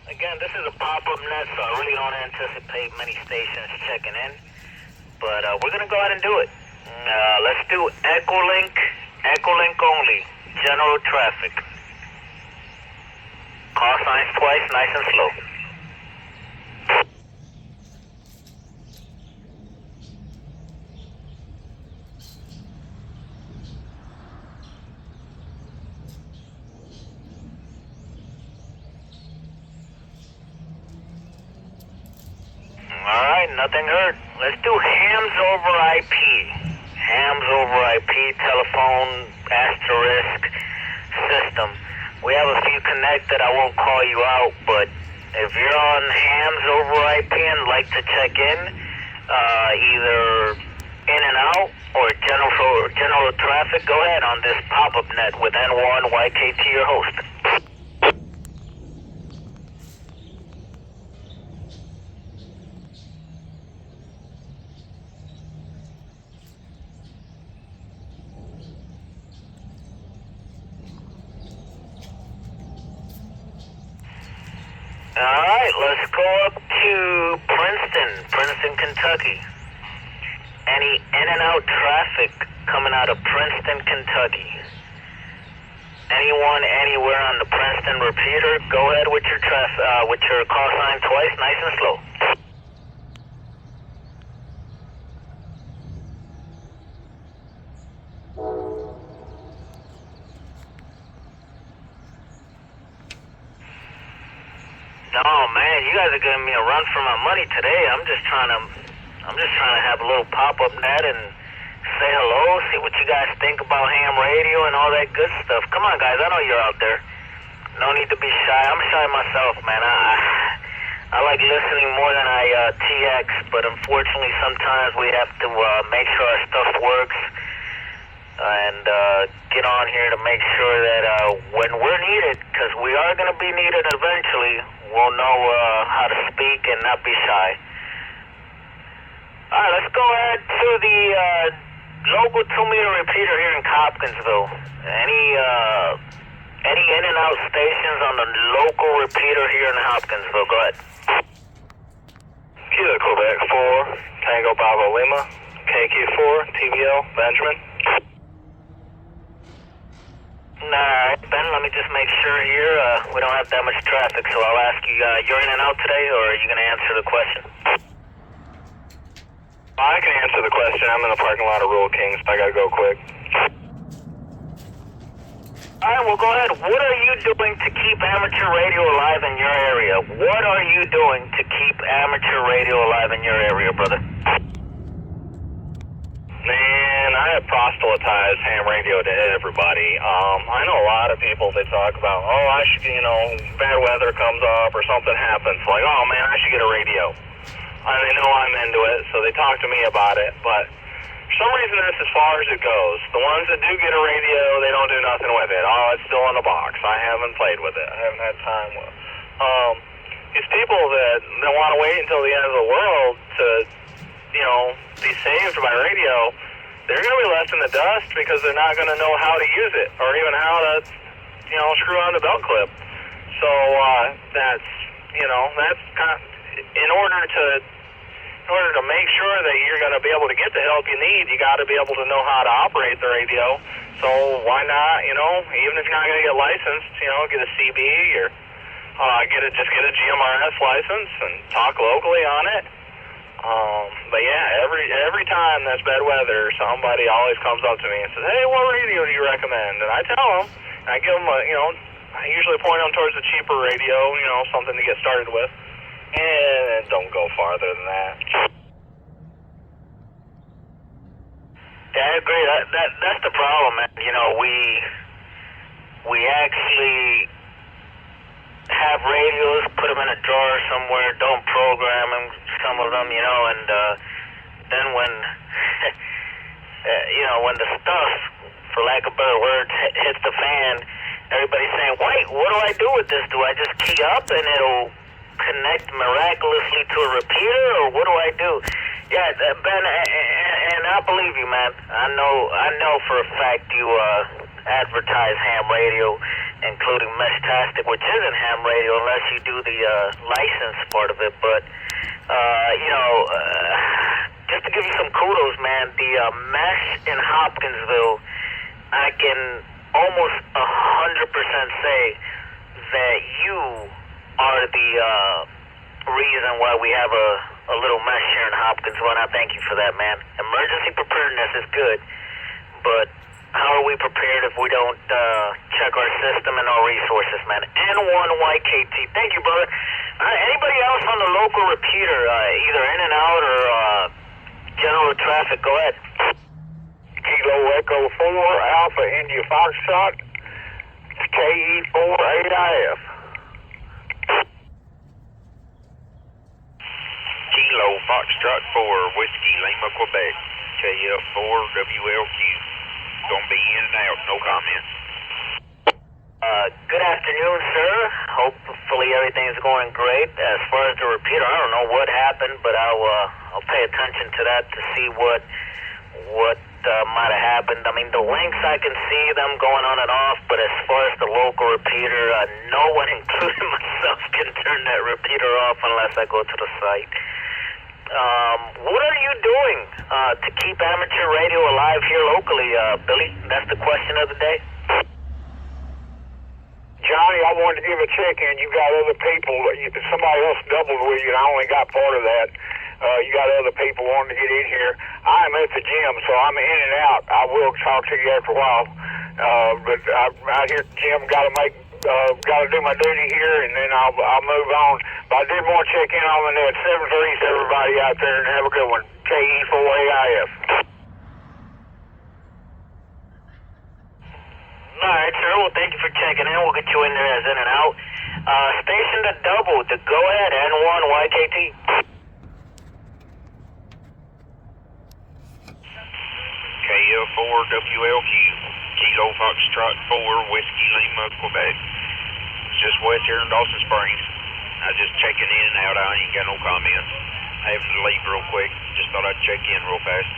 Again, this is a pop-up net, so I really don't anticipate many stations checking in. But we're going to go ahead and do it. Let's do Echolink only, general traffic. Call signs twice, nice and slow. Alright, nothing heard. Let's do hams over IP. Hams over IP, telephone, asterisk, system. We have a few connected, I won't call you out, but if you're on hams over IP and like to check in, either in and out or general traffic, go ahead on this pop-up net with N1 YKT, your host. Alright, let's go up to Princeton, Kentucky. Any in and out traffic coming out of Princeton, Kentucky? Anyone, anywhere on the Princeton repeater, go ahead with your call sign twice, nice and slow. Oh man, you guys are giving me a run for my money today. I'm just trying to have a little pop-up net and say hello, see what you guys think about ham radio and all that good stuff. Come on guys, I know you're out there. No need to be shy. I'm shy myself, man. I like listening more than I TX, but unfortunately sometimes we have to make sure our stuff works and get on here to make sure that when we're needed, because we are going to be needed eventually, we'll know how to speak and not be shy. All right, let's go ahead to the local 2-meter repeater here in Hopkinsville. Any in and out stations on the local repeater here in Hopkinsville? Go ahead. Kilo Quebec 4, Tango Bravo Lima, KQ4, TBL, Benjamin. Alright, Ben, let me just make sure here. We don't have that much traffic, so I'll ask you, you're in and out today, or are you going to answer the question? I can answer the question. I'm in the parking lot of Rural Kings, so I gotta go quick. Alright, well go ahead. What are you doing to keep amateur radio alive in your area? What are you doing to keep amateur radio alive in your area, brother? Man, I have proselytized ham radio to everybody. I know a lot of people, they talk about, I should, bad weather comes up or something happens. Like, oh man, I should get a radio. And they know I'm into it, so they talk to me about it. But for some reason, that's as far as it goes. The ones that do get a radio, they don't do nothing with it. Oh, it's still in the box. I haven't played with it. I haven't had time with it. These people that want to wait until the end of the world to, be saved by radio, they're going to be left in the dust because they're not going to know how to use it or even how to, screw on the belt clip. So that's kind of, in order to make sure that you're going to be able to get the help you need, you got to be able to know how to operate the radio. So why not, even if you're not going to get licensed, get a CB or just get a GMRS license and talk locally on it. But yeah, every time there's bad weather, somebody always comes up to me and says, hey, what radio do you recommend? And I tell them, and I give them I usually point them towards the cheaper radio, something to get started with. And don't go farther than that. Yeah, I agree. That's the problem, man. We actually have radios, put them in a drawer somewhere, don't program them, some of them, and then when, when the stuff, for lack of better words, hits the fan, everybody's saying, wait, what do I do with this? Do I just key up and it'll connect miraculously to a repeater, or what do I do? Yeah, Ben, and I believe you, man. I know for a fact you advertise ham radio. including Meshtastic, which isn't ham radio unless you do the license part of it. But just to give you some kudos, man, the mesh in Hopkinsville, I can almost 100% say that you are the reason why we have a little mesh here in Hopkinsville, and I thank you for that, man. Emergency preparedness is good, but how are we prepared if we don't check our system and our resources, man? N1YKT. Thank you, brother. Anybody else on the local repeater, either in and out or general traffic, go ahead. Kilo Echo 4, Alpha India Foxtrot, KE4AIF. Kilo Foxtrot 4, Whiskey Lima, Quebec, KF4WLQ. Gonna be in and out, no comments. Good afternoon, sir. Hopefully everything's going great. As far as the repeater, I don't know what happened, but I'll pay attention to that to see what might have happened. I mean, the links, I can see them going on and off, but as far as the local repeater, no one, including myself, can turn that repeater off unless I go to the site. What are you doing to keep amateur radio alive here locally, Billy? That's the question of the day. Johnny, I wanted to give a check-in. You got other people. Somebody else doubled with you, and I only got part of that. You got other people wanting to get in here. I'm at the gym, so I'm in and out. I will talk to you after a while. But I'm out here at the gym. Got to do my duty here, and then I'll move on. But I did want to check in on the net. 7-3 to everybody out there, and have a good one. KE4AIF. All right, sir. Well, thank you for checking in. We'll get you in there as in and out. Station to double. To go ahead, N1YKT. KF4WLQ, Kilo Foxtrot 4, Whiskey Lima, Quebec. Just west here in Dawson Springs. I was just checking in and out. I ain't got no comments. I have to leave real quick. Just thought I'd check in real fast.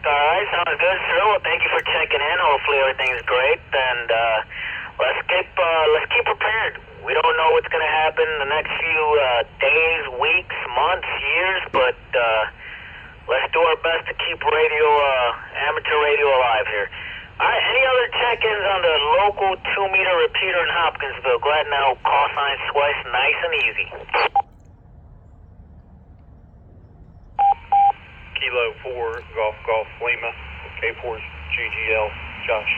All right, sounds good, sir. Well, thank you for checking in. Hopefully everything's great, and let's keep prepared. We don't know what's going to happen in the next few days, weeks, months, years, but let's do our best to keep amateur radio alive here. All right, any other check-ins on the local 2-meter repeater in Hopkinsville? Go ahead now, call sign Swice, nice and easy. Kilo 4, Golf Lima, K4's GGL, Josh.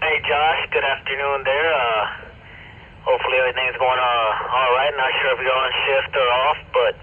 Hey, Josh, good afternoon there. Hopefully everything's going all right. Not sure if you're on shift or off, but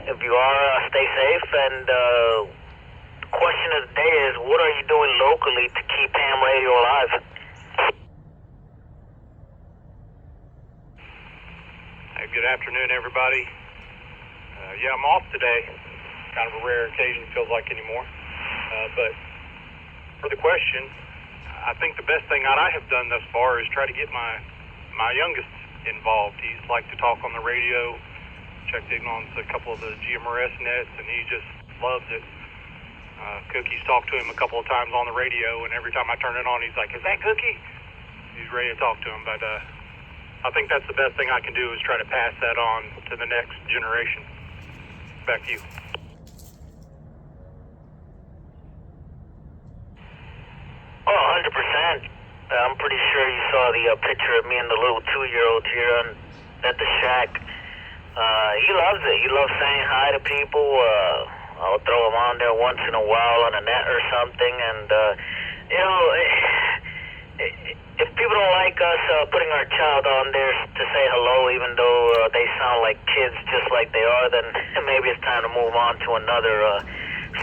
if you are, stay safe. And the question of the day is, what are you doing locally to keep ham radio alive? Hey, good afternoon, everybody. Yeah, I'm off today. Kind of a rare occasion, feels like anymore. But for the question, I think the best thing I have done thus far is try to get my youngest involved. He's like to talk on the radio, checked in on a couple of the GMRS nets, and he just loves it. Cookie's talked to him a couple of times on the radio, and every time I turn it on, he's like, "Is that Cookie?" He's ready to talk to him. But I think that's the best thing I can do is try to pass that on to the next generation. Back to you. Oh, 100%. I'm pretty sure you saw the picture of me and the little 2-year-old here at the shack. He loves it. He loves saying hi to people. I'll throw him on there once in a while on a net or something. And, if people don't like us putting our child on there to say hello, even though they sound like kids just like they are, then maybe it's time to move on to another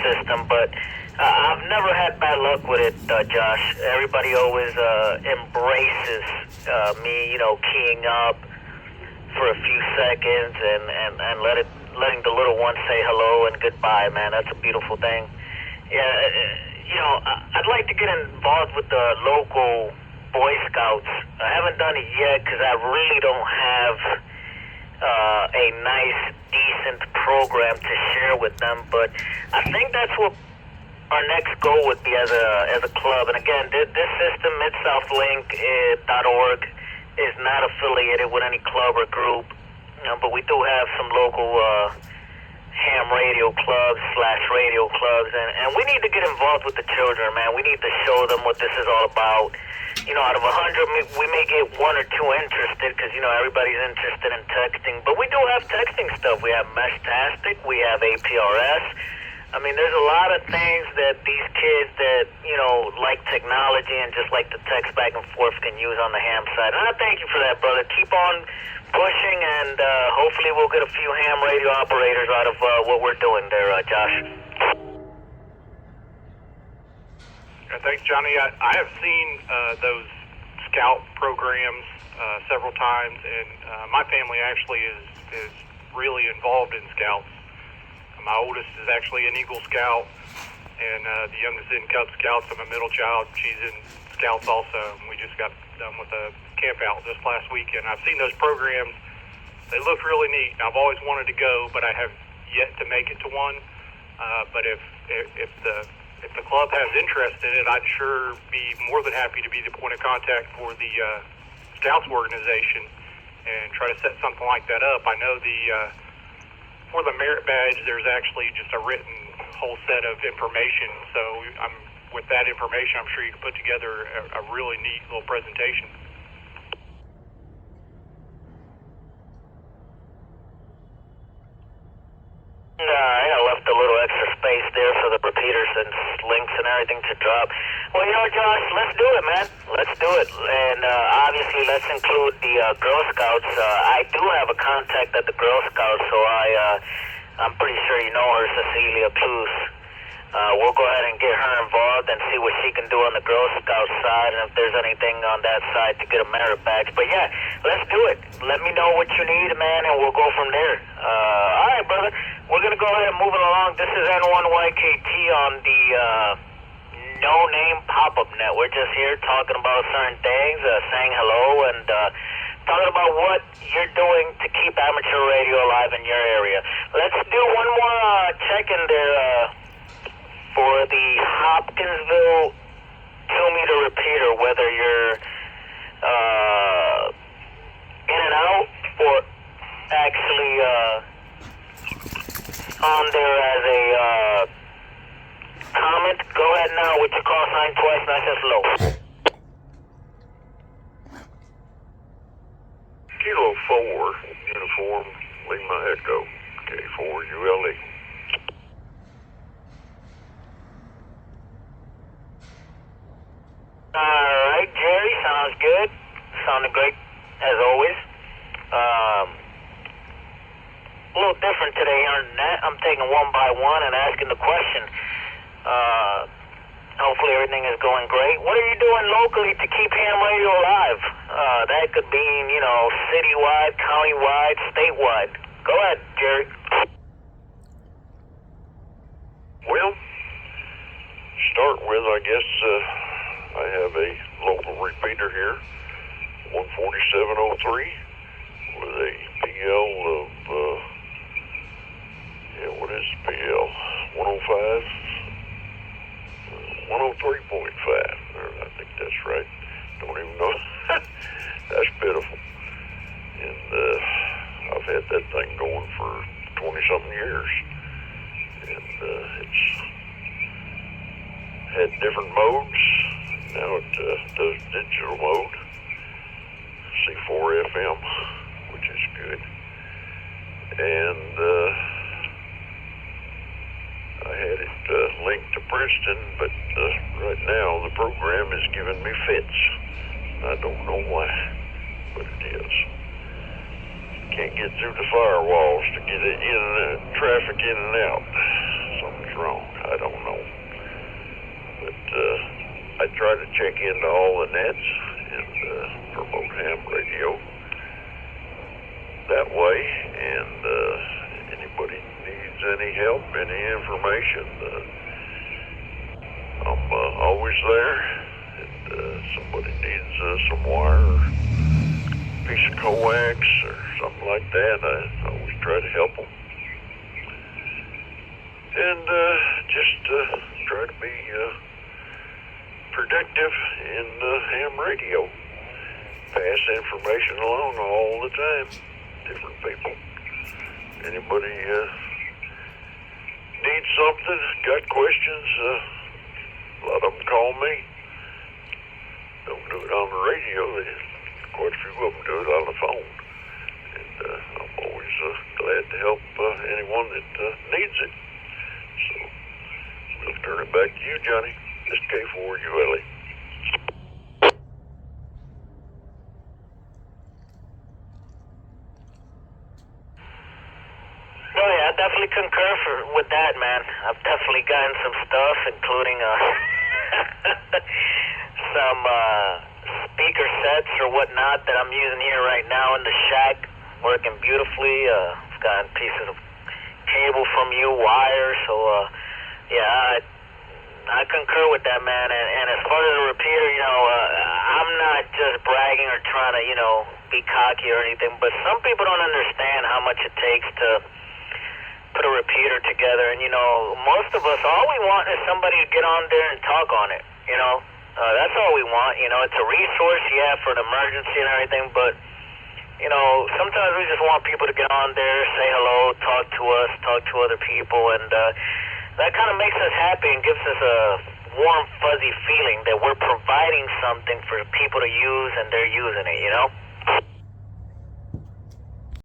system. But I've never had bad luck with it, Josh. Everybody always embraces me, keying up for a few seconds and letting the little one say hello and goodbye, man. That's a beautiful thing. Yeah, I'd like to get involved with the local Boy Scouts. I haven't done it yet because I really don't have a nice, decent program to share with them. But I think that's what our next goal would be as a club. And again, this system, MidsouthLink.org, is not affiliated with any club or group, but we do have some local ham radio clubs / radio clubs, and we need to get involved with the children, man. We need to show them what this is all about. Out of 100, we may get 1 or 2 interested because, everybody's interested in texting. But we do have texting stuff. We have Meshtastic. We have APRS. I mean, there's a lot of things that these kids that, like technology and just like to text back and forth can use on the ham side. And I thank you for that, brother. Keep on pushing, and hopefully we'll get a few ham radio operators out of what we're doing there, Josh. Thanks, Johnny. I have seen those scout programs several times, and my family actually is really involved in scouts. My oldest is actually an Eagle Scout, and the youngest is in Cub Scouts. I'm a middle child. She's in Scouts also. We just got done with a camp out this last weekend. I've seen those programs. They look really neat. I've always wanted to go, but I have yet to make it to one. But if the club has interest in it, I'd sure be more than happy to be the point of contact for the Scouts organization and try to set something like that up. I know for the merit badge, there's actually just a written whole set of information. So with that information, I'm sure you can put together a really neat little presentation. I left a little extra space there for the repeaters and links and everything to drop. Well, Josh, let's do it, man. Let's do it. And obviously, let's include the Girl Scouts. I do have a contact at the Girl Scouts, so I'm pretty sure you know her, Cecilia Cruz. We'll go ahead and get her involved and see what she can do on the Girl Scout side, and if there's anything on that side to get a merit badge. But yeah, let's do it. Let me know what you need, man, and we'll go from there. All right, brother. We're going to go ahead and move it along. This is N1YKT on the No Name Pop-Up Net. We're just here talking about certain things, saying hello, and talking about what you're doing to keep amateur radio alive in your area. Let's do one more check-in there for the Hopkinsville 2-meter repeater, whether you're in and out or actually on there as a comment. Go ahead now with your call sign twice, nice and slow. Kilo 4, uniform, Lima Echo, K4 ULE. Alright, Jerry, sounds good. Sounded great, as always. A little different today on that. I'm taking one by one and asking the question. Hopefully everything is going great. What are you doing locally to keep ham radio alive? That could be, citywide, countywide, statewide. Go ahead, Jerry. Well, start with, I guess, I have a local repeater here, 14703, with a PL of, what is PL? 105? 103.5. I think that's right. Don't even know. That's pitiful. And I've had that thing going for 20-something years. And it's had different modes. Now it does digital mode, C4 FM, which is good. And I had it linked to Princeton, but right now the program is giving me fits. I don't know why, but it is. Can't get through the firewalls to get it in, traffic in and out. Something's wrong. I don't know. But I try to check into all the nets and promote ham radio that way. And anybody needs any help, any information, I'm always there. And somebody needs some wire or piece of coax or something like that, I always try to help them. And just try to be productive in ham radio. Pass information along all the time. Different people. Anybody needs something, got questions, a lot of them call me. Don't do it on the radio. Quite a few of them do it on the phone. And I'm always glad to help anyone that needs it. So we'll turn it back to you, Johnny. This K4ULE. Oh yeah, I definitely concur with that, man. I've definitely gotten some stuff, including some speaker sets or whatnot that I'm using here right now in the shack, working beautifully. I've gotten pieces of cable from you, wire. So yeah, I concur with that, man. And as far as the repeater, I'm not just bragging or trying to, be cocky or anything, but some people don't understand how much it takes to put a repeater together. And, most of us, all we want is somebody to get on there and talk on it, that's all we want. It's a resource, yeah, for an emergency and everything, but, sometimes we just want people to get on there, say hello, talk to us, talk to other people, and that kind of makes us happy and gives us a warm, fuzzy feeling that we're providing something for people to use and they're using it,